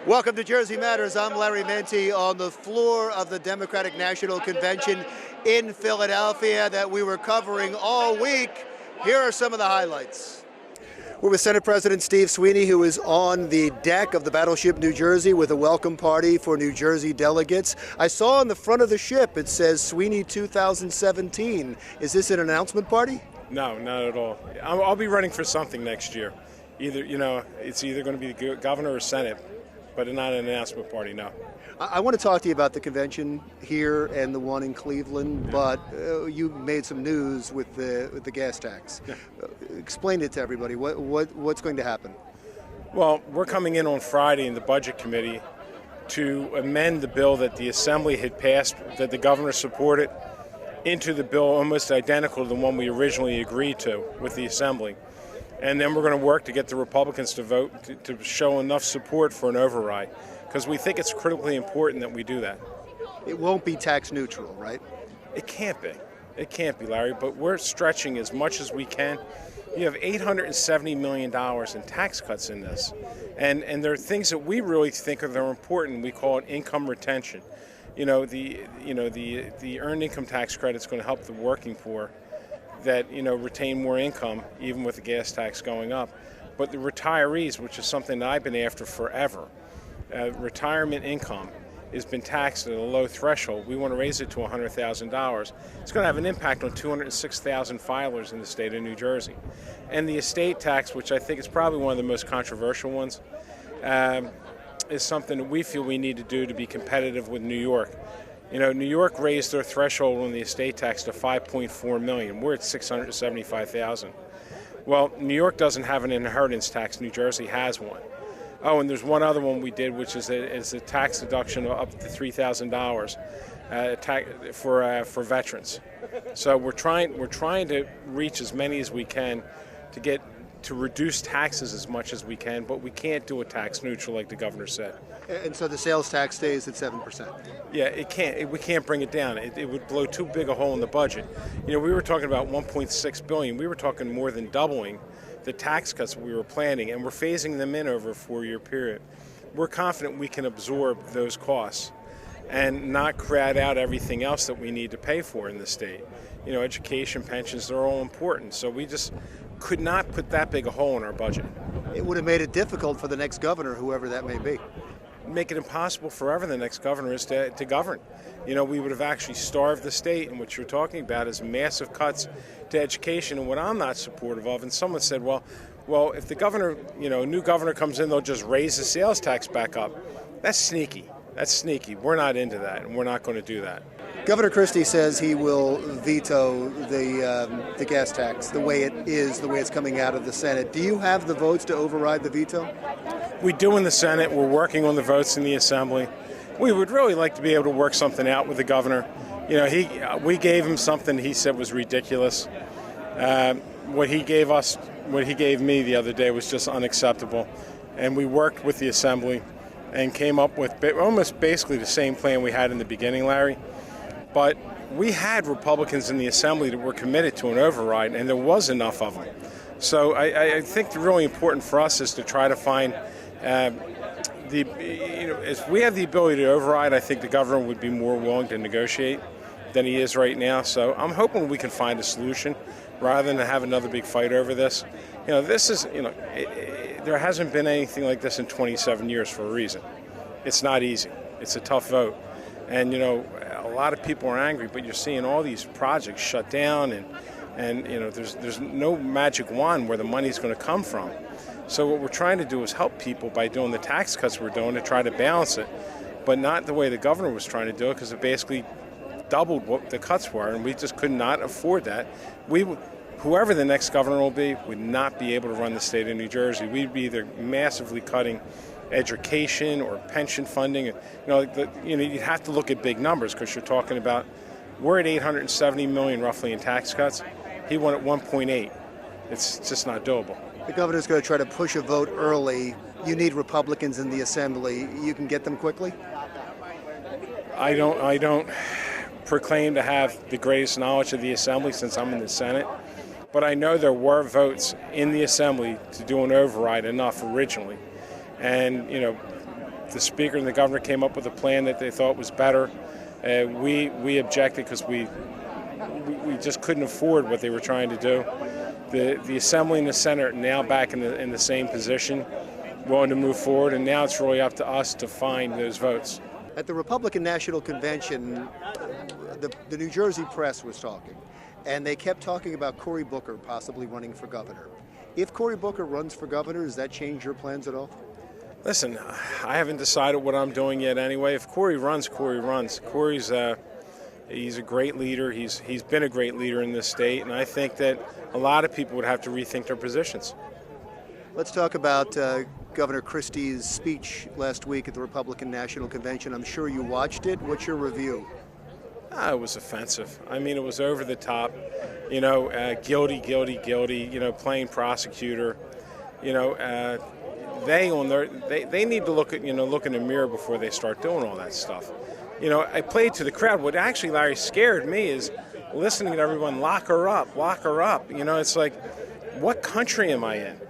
Welcome to Jersey Matters. I'm Larry Menti on the floor of the Democratic National Convention in Philadelphia that we were covering all week. Here are some of the highlights. We're with Senate President Steve Sweeney, who is on the deck of the Battleship New Jersey with a welcome party for New Jersey delegates. I saw on the front of the ship it says Sweeney 2017. Is this an announcement party? No, not at all. I'll be running for something next year. It's either going to be the governor or Senate, but not an announcement party, no. I want to talk to you about the convention here and the one in Cleveland, but you made some news with the gas tax. Yeah. Explain it to everybody. What's going to happen? Well, we're coming in on Friday in the Budget Committee to amend the bill that the Assembly had passed, that the governor supported, into the bill almost identical to the one we originally agreed to with the Assembly. And then we're going to work to get the Republicans to vote to show enough support for an override, because we think it's critically important that we do that. It won't be tax neutral, right? It can't be. It can't be, Larry, but we're stretching as much as we can. You have $870 million in tax cuts in this. And there are things that we really think are important. We call it income retention. The earned income tax credit is going to help the working poor that retain more income even with the gas tax going up. But the retirees, which is something that I've been after forever, retirement income has been taxed at a low threshold. We want to raise it to $100,000. It's going to have an impact on 206,000 filers in the state of New Jersey. And the estate tax, which I think is probably one of the most controversial ones, is something that we feel we need to do to be competitive with New York. New York raised their threshold on the estate tax to $5.4 million. We're at $675,000. Well, New York doesn't have an inheritance tax. New Jersey has one. Oh, and there's one other one we did, which is a tax deduction of up to $3,000 for veterans. So we're trying to reach as many as we can to reduce taxes as much as we can, but we can't do a tax neutral like the governor said. And so the sales tax stays at 7%. Yeah, it can't. We can't bring it down. It would blow too big a hole in the budget. We were talking about $1.6 billion. We were talking more than doubling the tax cuts we were planning, and we're phasing them in over a 4-year period. We're confident we can absorb those costs and not crowd out everything else that we need to pay for in the state. Education, pensions, they're all important. So we just could not put that big a hole in our budget. It would have made it difficult for the next governor, whoever that may be. Make it impossible forever the next governor is to govern. We would have actually starved the state, and what you're talking about is massive cuts to education, and what I'm not supportive of. And someone said, well, if the governor, a new governor comes in, they'll just raise the sales tax back up. That's sneaky. That's sneaky. We're not into that, and we're not going to do that. Governor Christie says he will veto the gas tax the way it's coming out of the Senate. Do you have the votes to override the veto? We do in the Senate. We're working on the votes in the Assembly. We would really like to be able to work something out with the governor. We gave him something he said was ridiculous. What he gave me the other day was just unacceptable. And we worked with the Assembly and came up with almost basically the same plan we had in the beginning, Larry. But we had Republicans in the Assembly that were committed to an override, and there was enough of them. So I think the really important for us is to try to find if we have the ability to override, I think the governor would be more willing to negotiate than he is right now. So I'm hoping we can find a solution rather than have another big fight over this. This is, there hasn't been anything like this in 27 years for a reason. It's not easy. It's a tough vote. And, a lot of people are angry, but you're seeing all these projects shut down and there's no magic wand where the money's going to come from. So what we're trying to do is help people by doing the tax cuts we're doing to try to balance it, but not the way the governor was trying to do it, because it basically doubled what the cuts were, and we just could not afford that. Whoever the next governor will be would not be able to run the state of New Jersey. We'd be either massively cutting education or pension funding. You'd have to look at big numbers, because you're talking about, we're at $870 million roughly in tax cuts. He won at 1.8. It's just not doable. The governor's going to try to push a vote early. You need Republicans in the Assembly. You can get them quickly? I don't proclaim to have the greatest knowledge of the Assembly since I'm in the Senate, but I know there were votes in the Assembly to do an override enough originally. And, the Speaker and the Governor came up with a plan that they thought was better. We objected because we just couldn't afford what they were trying to do. The Assembly and the Senate are now back in the same position, willing to move forward, and now it's really up to us to find those votes. At the Republican National Convention, the New Jersey press was talking, and they kept talking about Cory Booker possibly running for governor. If Cory Booker runs for governor, does that change your plans at all? Listen, I haven't decided what I'm doing yet anyway. If Cory runs, Cory runs. Cory's he's a great leader. He's been a great leader in this state, and I think that a lot of people would have to rethink their positions. Let's talk about Governor Christie's speech last week at the Republican National Convention. I'm sure you watched it. What's your review? It was offensive. I mean, it was over the top. You know, guilty, guilty, guilty. You know, playing prosecutor. You know, they need to look in the mirror before they start doing all that stuff. You know, I played to the crowd. What actually, Larry, scared me is listening to everyone, lock her up, lock her up. You know, it's like, what country am I in?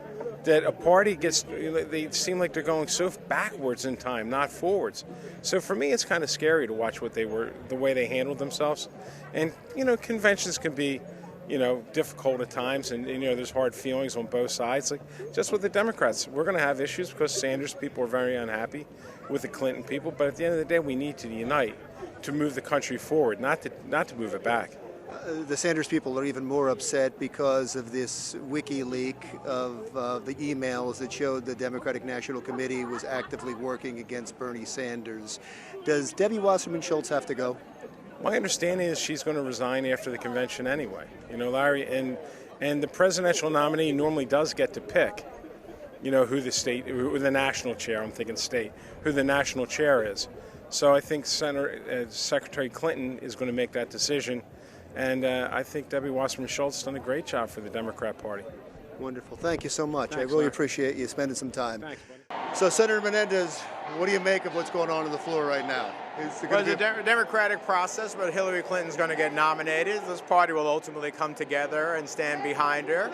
That a party gets, they seem like they're going so backwards in time, not forwards. So for me, it's kind of scary to watch the way they handled themselves. And, you know, conventions can be, difficult at times, and there's hard feelings on both sides. Like just with the Democrats, we're going to have issues because Sanders people are very unhappy with the Clinton people. But at the end of the day, we need to unite to move the country forward, not to move it back. The Sanders people are even more upset because of this wiki leak of the emails that showed the Democratic National Committee was actively working against Bernie Sanders. Does Debbie Wasserman Schultz have to go? My understanding is she's going to resign after the convention anyway. You know, Larry, and the presidential nominee normally does get to pick, who the national chair, I'm thinking state, who the national chair is. So I think Secretary Clinton is going to make that decision. And I think Debbie Wasserman Schultz has done a great job for the Democrat Party. Wonderful. Thank you so much. Thanks, I really Larry. appreciate you spending some time. Thanks, buddy. So, Senator Menendez, what do you make of what's going on the floor right now? Well, it's a democratic process, but Hillary Clinton's going to get nominated. This party will ultimately come together and stand behind her.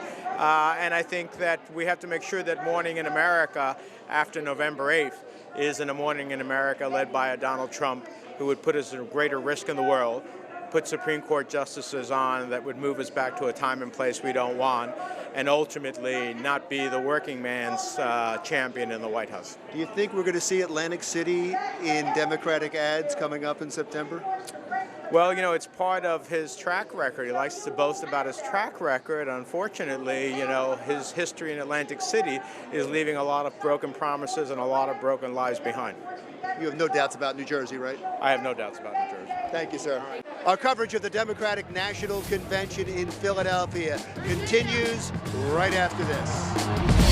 And I think that we have to make sure that Morning in America after November 8th is in a Morning in America led by a Donald Trump who would put us at a greater risk in the world, put Supreme Court justices on that would move us back to a time and place we don't want, and ultimately not be the working man's champion in the White House. Do you think we're going to see Atlantic City in Democratic ads coming up in September? Well, it's part of his track record. He likes to boast about his track record. Unfortunately, his history in Atlantic City is leaving a lot of broken promises and a lot of broken lives behind. You have no doubts about New Jersey, right? I have no doubts about New Jersey. Thank you, sir. Our coverage of the Democratic National Convention in Philadelphia continues right after this.